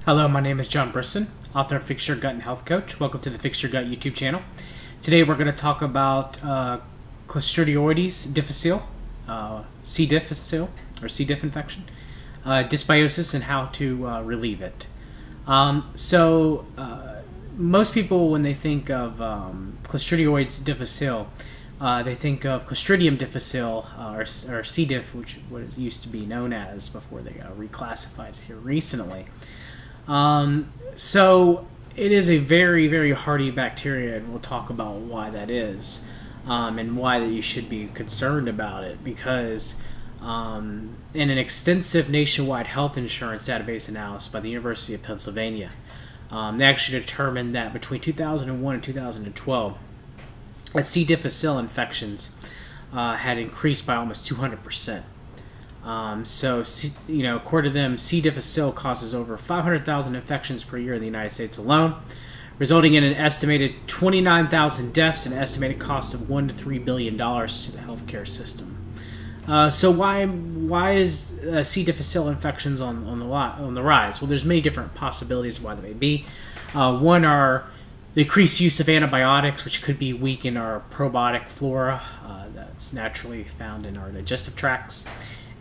Hello, my name is John Brisson, author of Fix Your Gut and Health Coach. Welcome to the Fix Your Gut YouTube channel. Today we're going to talk about Clostridioides Difficile, C. difficile, or C. diff infection, dysbiosis, and how to relieve it. Most people, when they think of Clostridioides Difficile, they think of Clostridium difficile, or C. diff, which was used to be known as before they reclassified it here recently. So it is a very, very hardy bacteria, and we'll talk about why that is, and why that you should be concerned about it, because in an extensive nationwide health insurance database analysis by the University of Pennsylvania, they actually determined that between 2001 and 2012, that C. difficile infections had increased by almost 200%. According to them, C. difficile causes over 500,000 infections per year in the United States alone, resulting in an estimated 29,000 deaths and an estimated cost of $1 to $3 billion to the healthcare system. So why is C. difficile infections on the rise? Well, there's many different possibilities why they may be. One are the increased use of antibiotics, which could be weaken our probiotic flora that's naturally found in our digestive tracts.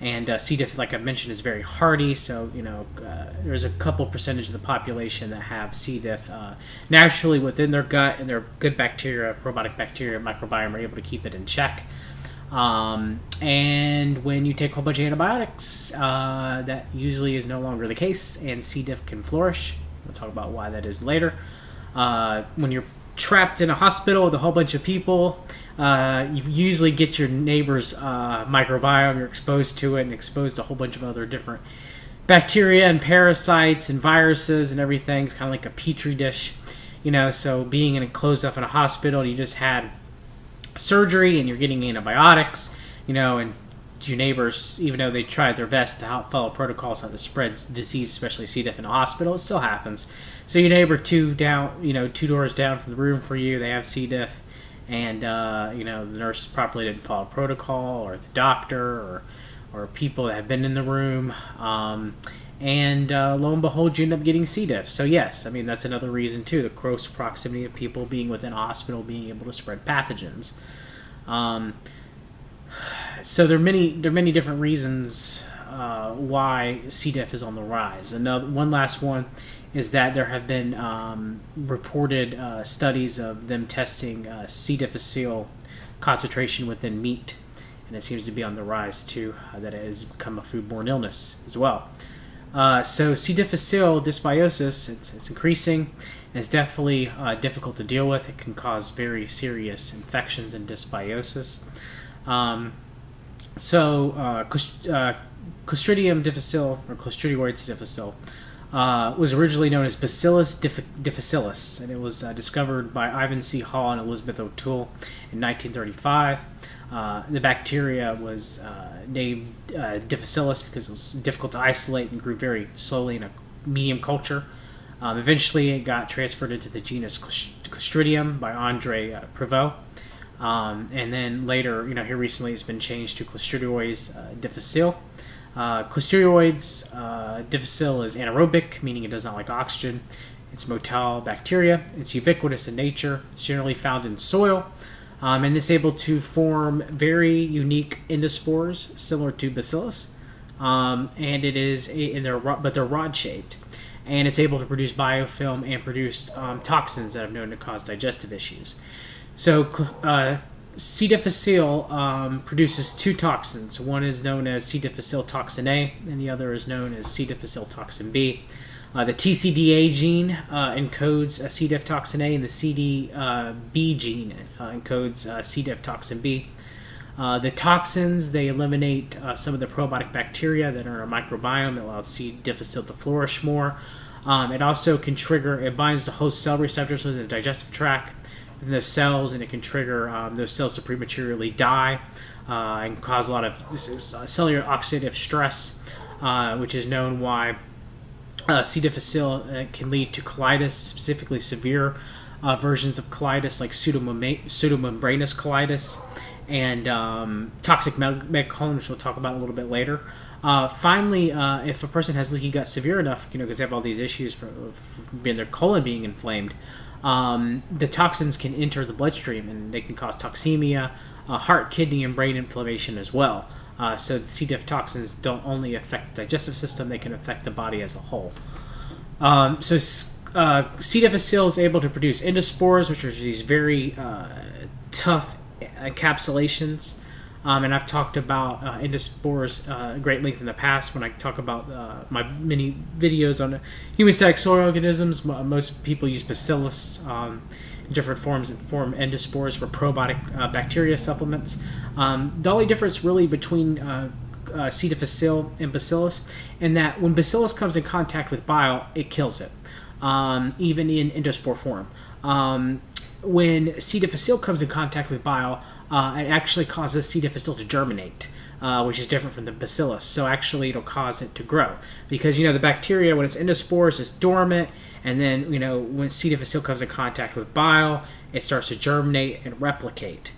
And C. diff, like I mentioned, is very hardy, so there's a couple percentage of the population that have C. diff naturally within their gut, and their good bacteria, probiotic bacteria, microbiome, are able to keep it in check. And when you take a whole bunch of antibiotics, that usually is no longer the case, and C. diff can flourish. We'll talk about why that is later. When you're trapped in a hospital with a whole bunch of people, you usually get your neighbor's microbiome. You're exposed to it and exposed to a whole bunch of other different bacteria and parasites and viruses and everything. It's kind of like a petri dish, so being closed up in a hospital, and you just had surgery and you're getting antibiotics, and your neighbors, even though they tried their best to follow protocols not to spread disease, especially C. diff in a hospital, it still happens. So your neighbor two doors down from the room for you, they have C. diff, and the nurse properly didn't follow protocol, or the doctor, or people that have been in the room, and lo and behold, you end up getting C. diff. So yes, that's another reason too, the close proximity of people being within a hospital, being able to spread pathogens. So there are many different reasons why C. diff is on the rise. One last one is that there have been reported studies of them testing C. difficile concentration within meat, and it seems to be on the rise too, that it has become a foodborne illness as well. So C. difficile dysbiosis, it's increasing, and it's definitely difficult to deal with. It can cause very serious infections and dysbiosis. Clostridium difficile, or Clostridioides difficile, was originally known as Bacillus difficilis, and it was discovered by Ivan C. Hall and Elizabeth O'Toole in 1935. The bacteria was named difficilis because it was difficult to isolate and grew very slowly in a medium culture. Eventually, it got transferred into the genus Clostridium by Andre Prevost. And then later, here recently, it's been changed to Clostridioides Difficile. Clostridioides Difficile is anaerobic, meaning it does not like oxygen. It's motile bacteria. It's ubiquitous in nature. It's generally found in soil, and it's able to form very unique endospores, similar to bacillus. And it is, but they're rod-shaped, and it's able to produce biofilm and produce toxins that have known to cause digestive issues. So C. difficile produces two toxins. One is known as C. difficile toxin A, and the other is known as C. difficile toxin B. The TCDA gene encodes C. diff toxin A, and the CDB gene encodes C. diff toxin B. The toxins, they eliminate some of the probiotic bacteria that are in our microbiome. It allows C. difficile to flourish more. It also can it binds to host cell receptors within the digestive tract, within those cells, and it can trigger those cells to prematurely die and cause a lot of cellular oxidative stress, which is known why C. difficile can lead to colitis, specifically severe versions of colitis like pseudomembranous colitis and toxic megacolon, which we'll talk about a little bit later. Finally, if a person has leaky gut severe enough, because they have all these issues for being their colon being inflamed, the toxins can enter the bloodstream and they can cause toxemia, heart, kidney, and brain inflammation as well. So the C. diff toxins don't only affect the digestive system; they can affect the body as a whole. C. difficile is able to produce endospores, which are these very tough encapsulations. And I've talked about endospores at great length in the past when I talk about my many videos on hemostatic soil organisms. Most people use bacillus in different forms and form endospores for probiotic bacteria supplements. The only difference really between C. difficile and bacillus in that when bacillus comes in contact with bile, it kills it, even in endospore form. When C. difficile comes in contact with bile, it actually causes C. difficile to germinate, which is different from the bacillus. So actually, it'll cause it to grow because the bacteria, when it's endospores, is dormant, and then when C. difficile comes in contact with bile, it starts to germinate and replicate.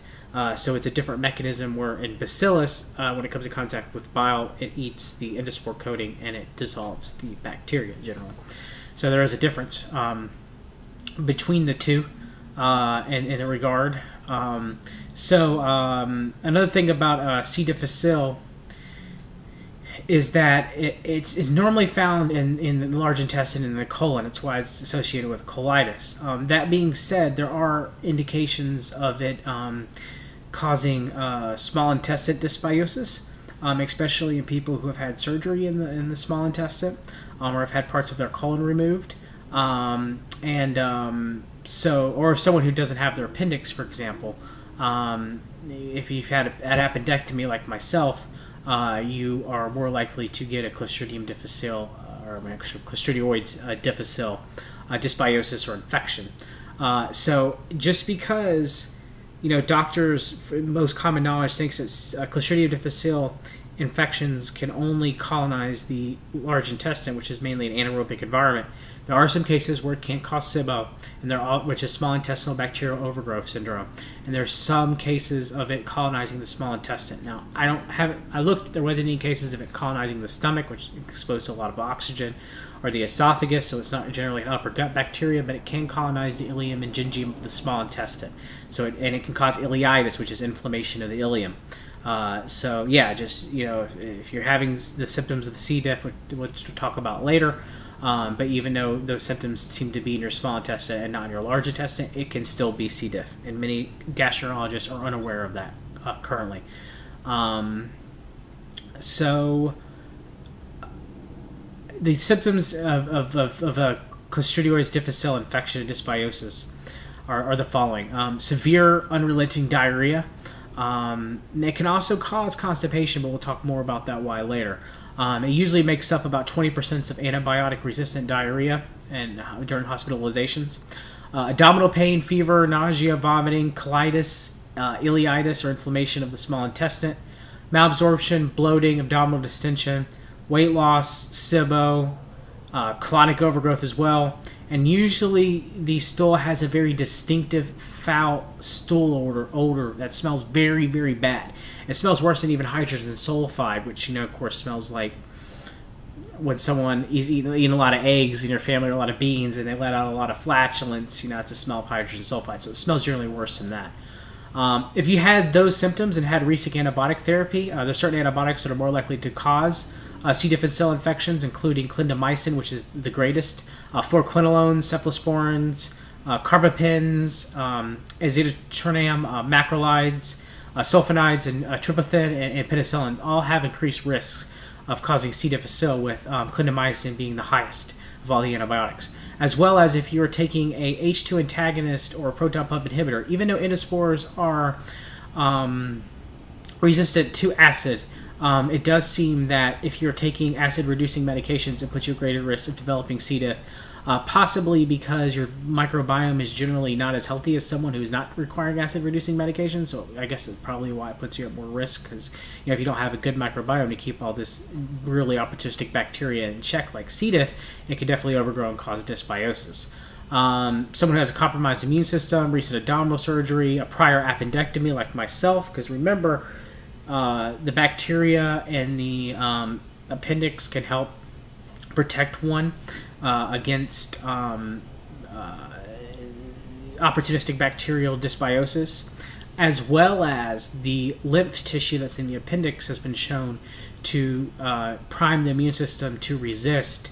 So it's a different mechanism where in bacillus, when it comes in contact with bile, it eats the endospore coating and it dissolves the bacteria generally. So there is a difference between the two in a regard. Another thing about C. difficile is that it's normally found in the large intestine and in the colon. That's why it's associated with colitis. That being said, there are indications of it causing small intestine dysbiosis, especially in people who have had surgery in the small intestine or have had parts of their colon removed. Or if someone who doesn't have their appendix, for example, if you've had an appendectomy like myself, you are more likely to get a Clostridium difficile or actually Clostridioides difficile dysbiosis or infection. So just because doctors, most common knowledge, thinks that Clostridium difficile infections can only colonize the large intestine, which is mainly an anaerobic environment. There are some cases where it can cause SIBO, which is small intestinal bacterial overgrowth syndrome, and there's some cases of it colonizing the small intestine. Now, I looked, there wasn't any cases of it colonizing the stomach, which is exposed to a lot of oxygen, or the esophagus, so it's not generally an upper gut bacteria, but it can colonize the ileum and gingium of the small intestine. And it can cause ileitis, which is inflammation of the ileum. If you're having the symptoms of the C. diff, which we'll talk about later, but even though those symptoms seem to be in your small intestine and not in your large intestine, it can still be C. diff, and many gastroenterologists are unaware of that currently. The symptoms of a Clostridioides difficile infection and dysbiosis are the following: severe unrelenting diarrhea. It can also cause constipation, but we'll talk more about that why later. It usually makes up about 20% of antibiotic-resistant diarrhea and during hospitalizations. Abdominal pain, fever, nausea, vomiting, colitis, ileitis or inflammation of the small intestine, malabsorption, bloating, abdominal distension, weight loss, SIBO, colonic overgrowth as well. And usually the stool has a very distinctive foul stool odor that smells very, very bad. It smells worse than even hydrogen sulfide, which, of course, smells like when someone is eating a lot of eggs in your family or a lot of beans and they let out a lot of flatulence, it's a smell of hydrogen sulfide. So it smells generally worse than that. If you had those symptoms and had recent antibiotic therapy, there's certain antibiotics that are more likely to cause C. difficile infections, including clindamycin, which is the greatest, fluoroquinolones, cephalosporins, carbapins, azathioprine, macrolides, sulfonides, and tryptophan and penicillin all have increased risks of causing C. difficile, with clindamycin being the highest of all the antibiotics. As well as if you're taking a H2 antagonist or a proton pump inhibitor, even though endospores are resistant to acid, it does seem that if you're taking acid-reducing medications, it puts you at greater risk of developing C. diff, possibly because your microbiome is generally not as healthy as someone who's not requiring acid-reducing medications. So I guess it's probably why it puts you at more risk, because if you don't have a good microbiome to keep all this really opportunistic bacteria in check, like C. diff, it can definitely overgrow and cause dysbiosis. Someone who has a compromised immune system, recent abdominal surgery, a prior appendectomy like myself, because remember, the bacteria and the appendix can help protect one against opportunistic bacterial dysbiosis, as well as the lymph tissue that's in the appendix has been shown to prime the immune system to resist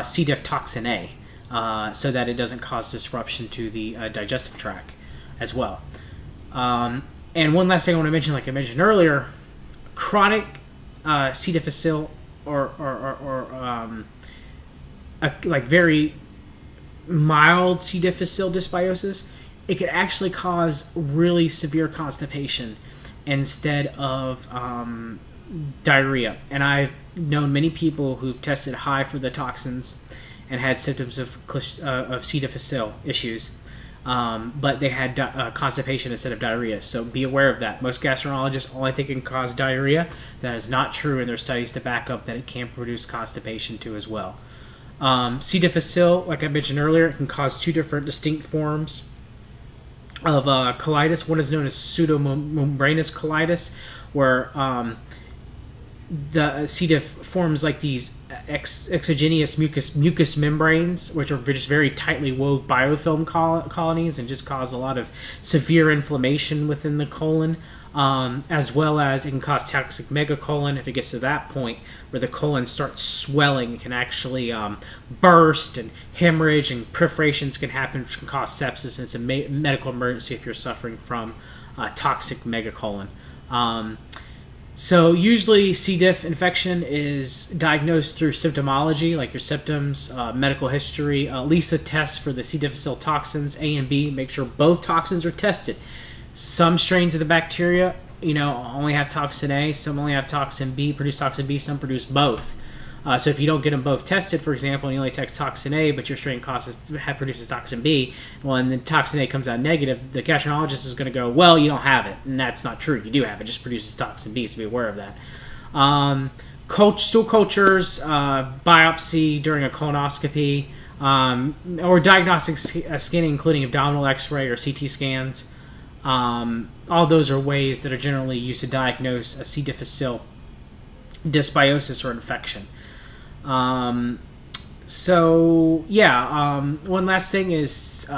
C. diff toxin A, so that it doesn't cause disruption to the digestive tract as well. And one last thing I want to mention, like I mentioned earlier, chronic C. difficile or like very mild C. difficile dysbiosis, it could actually cause really severe constipation instead of diarrhea. And I've known many people who've tested high for the toxins and had symptoms of C. difficile issues, but they had constipation instead of diarrhea. So be aware of that. Most gastroenterologists only think it can cause diarrhea. That is not true, and there's studies to back up that it can produce constipation too as well. C. difficile, like I mentioned earlier, it can cause two different distinct forms of colitis. One is known as pseudomembranous colitis, where the C. diff forms like these exogenous mucous membranes, which are just very tightly wove biofilm colonies and just cause a lot of severe inflammation within the colon, as well as it can cause toxic megacolon. If it gets to that point where the colon starts swelling, it can actually burst, and hemorrhage and perforations can happen, which can cause sepsis, and it's a medical emergency if you're suffering from toxic megacolon. So usually C. diff infection is diagnosed through symptomology, like your symptoms, medical history, ELISA tests for the C. difficile toxins A and B. Make sure both toxins are tested. Some strains of the bacteria, only have toxin A. Some only have toxin B, produce toxin B. Some produce both. So if you don't get them both tested, for example, and you only test toxin A, but your strain produces toxin B, well, and the toxin A comes out negative, the gastroenterologist is going to go, well, you don't have it. And that's not true. You do have it. It just produces toxin B, so be aware of that. Stool cultures, biopsy during a colonoscopy, or diagnostic scanning, including abdominal x-ray or CT scans. All those are ways that are generally used to diagnose a C. difficile dysbiosis or infection. One last thing is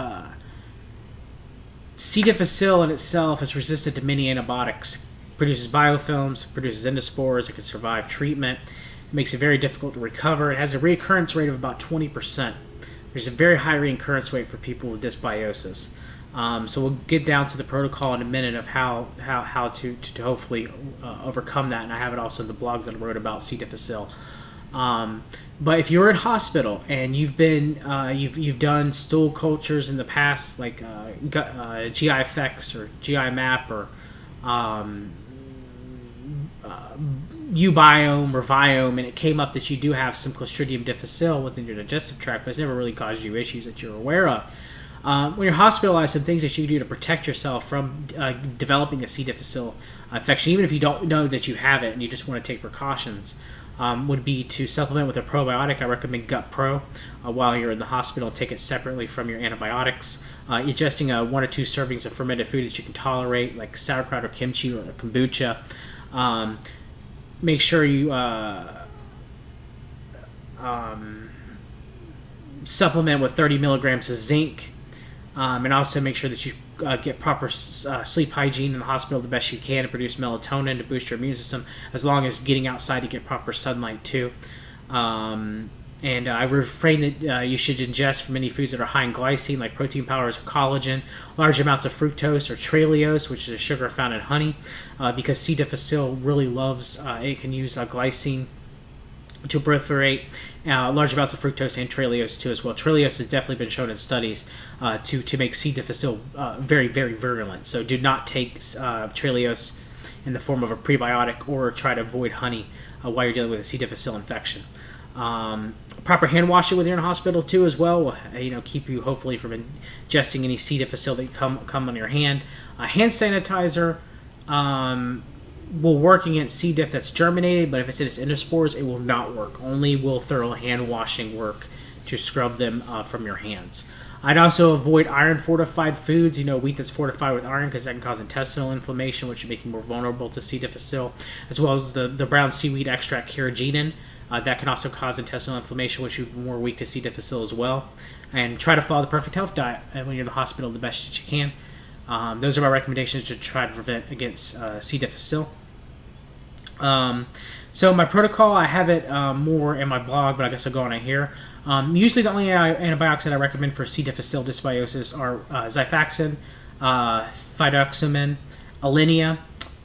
C. difficile in itself is resistant to many antibiotics. Produces biofilms, produces endospores. It can survive treatment. It makes it very difficult to recover. It has a recurrence rate of about 20%. There's a very high recurrence rate for people with dysbiosis. So we'll get down to the protocol in a minute of how to hopefully overcome that, and I have it also in the blog that I wrote about C. difficile. But if you're in hospital and you've done stool cultures in the past, like GI effects or GI map or ubiome or viome, and it came up that you do have some Clostridioides difficile within your digestive tract, but it's never really caused you issues that you're aware of. When you're hospitalized, some things that you can do to protect yourself from developing a C. difficile infection, even if you don't know that you have it and you just want to take precautions, would be to supplement with a probiotic. I recommend Gut Pro while you're in the hospital. Take it separately from your antibiotics. Ingesting 1 or 2 servings of fermented food that you can tolerate, like sauerkraut or kimchi or kombucha. Make sure you supplement with 30 milligrams of zinc. And also make sure that you get proper sleep hygiene in the hospital the best you can to produce melatonin to boost your immune system, as long as getting outside to get proper sunlight too. And I refrain that you should ingest from any foods that are high in glycine, like protein powders or collagen, large amounts of fructose or trehalose, which is a sugar found in honey, because C. difficile really loves, it can use glycine to proliferate. Large amounts of fructose and trehalose too as well. Trehalose has definitely been shown in studies to make C. difficile very, very virulent. So do not take trehalose in the form of a prebiotic, or try to avoid honey while you're dealing with a C. difficile infection. Proper hand washing when you're in hospital too as well will keep you hopefully from ingesting any C. difficile that come on your hand. Hand sanitizer will work against C. diff that's germinated, but if it's in its endospores, it will not work. Only will thorough hand washing work to scrub them from your hands. I'd also avoid iron-fortified foods, wheat that's fortified with iron, because that can cause intestinal inflammation, which would make you more vulnerable to C. difficile, as well as the brown seaweed extract carrageenan, That can also cause intestinal inflammation, which you're more weak to C. difficile as well. And try to follow the perfect health diet when you're in the hospital the best that you can. Those are my recommendations to try to prevent against C. difficile. So my protocol, I have it more in my blog, but I guess I'll go on it here. Usually the only antibiotics that I recommend for C. difficile dysbiosis are Xifaxan, Fidaxomin, Alinea,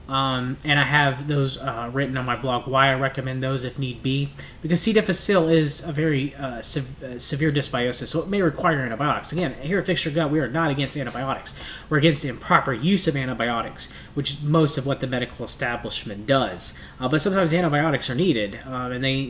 and I have those written on my blog why I recommend those if need be, because C. difficile is a very severe dysbiosis, so it may require antibiotics. Again, here at Fix Your Gut, we are not against antibiotics. We're against the improper use of antibiotics, which is most of what the medical establishment does. But sometimes antibiotics are needed, and they,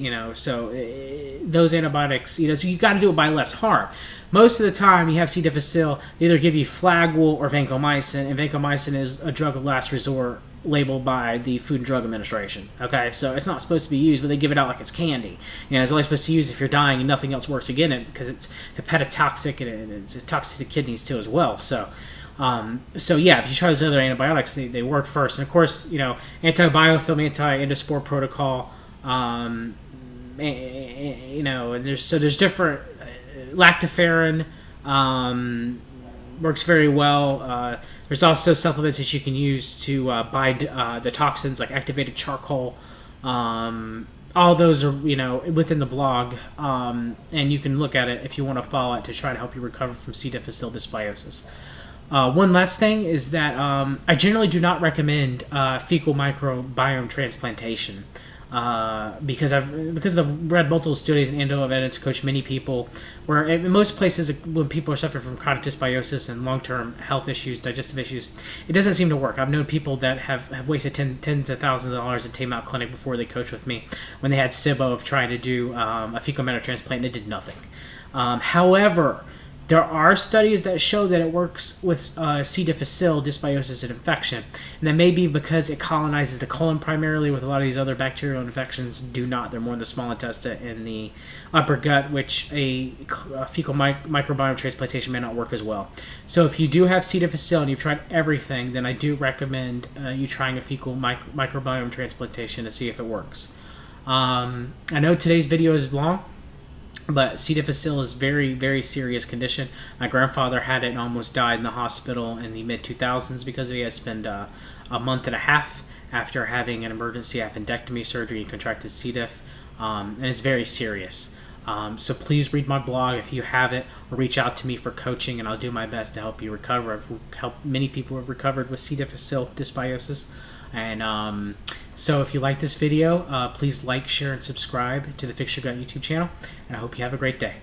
those antibiotics, so you got to do it by less harm. Most of the time, you have C. difficile, they either give you Flagyl or vancomycin, and vancomycin is a drug of last resort labeled by the Food and Drug Administration. Okay, so it's not supposed to be used, but they give it out like it's candy. It's only supposed to use if you're dying and nothing else works against it, because it's hepatotoxic and it's toxic to the kidneys too as well. So yeah, if you try those other antibiotics, they work first. And of course, antibiofilm, anti-endospore protocol. And there's different. Lactoferrin works very well. There's also supplements that you can use to bind the toxins, like activated charcoal. All those are within the blog, and you can look at it if you want to follow it to try to help you recover from C. difficile dysbiosis. One last thing is that I generally do not recommend fecal microbiome transplantation. Because I've read multiple studies and endo evidence, coached many people, where in most places when people are suffering from chronic dysbiosis and long-term health issues, digestive issues, it doesn't seem to work. I've known people that have wasted tens of thousands of dollars at Tame-Out Clinic before they coached with me when they had SIBO of trying to do a fecal matter transplant, and it did nothing. However, there are studies that show that it works with C. difficile dysbiosis and infection, and that may be because it colonizes the colon primarily. With a lot of these other bacterial infections, do not. They're more in the small intestine and the upper gut, which a fecal microbiome transplantation may not work as well. So if you do have C. difficile and you've tried everything, then I do recommend you trying a fecal microbiome transplantation to see if it works. I know today's video is long, but C. difficile is very, very serious condition. My grandfather had it and almost died in the hospital in the mid-2000s because he had spent a month and a half after having an emergency appendectomy surgery. He contracted C. diff, and it's very serious. So please read my blog if you have it, or reach out to me for coaching, and I'll do my best to help you recover. I've helped many people who have recovered with C. difficile dysbiosis. And so if you like this video, please like, share, and subscribe to the Fix Your Gut YouTube channel, and I hope you have a great day.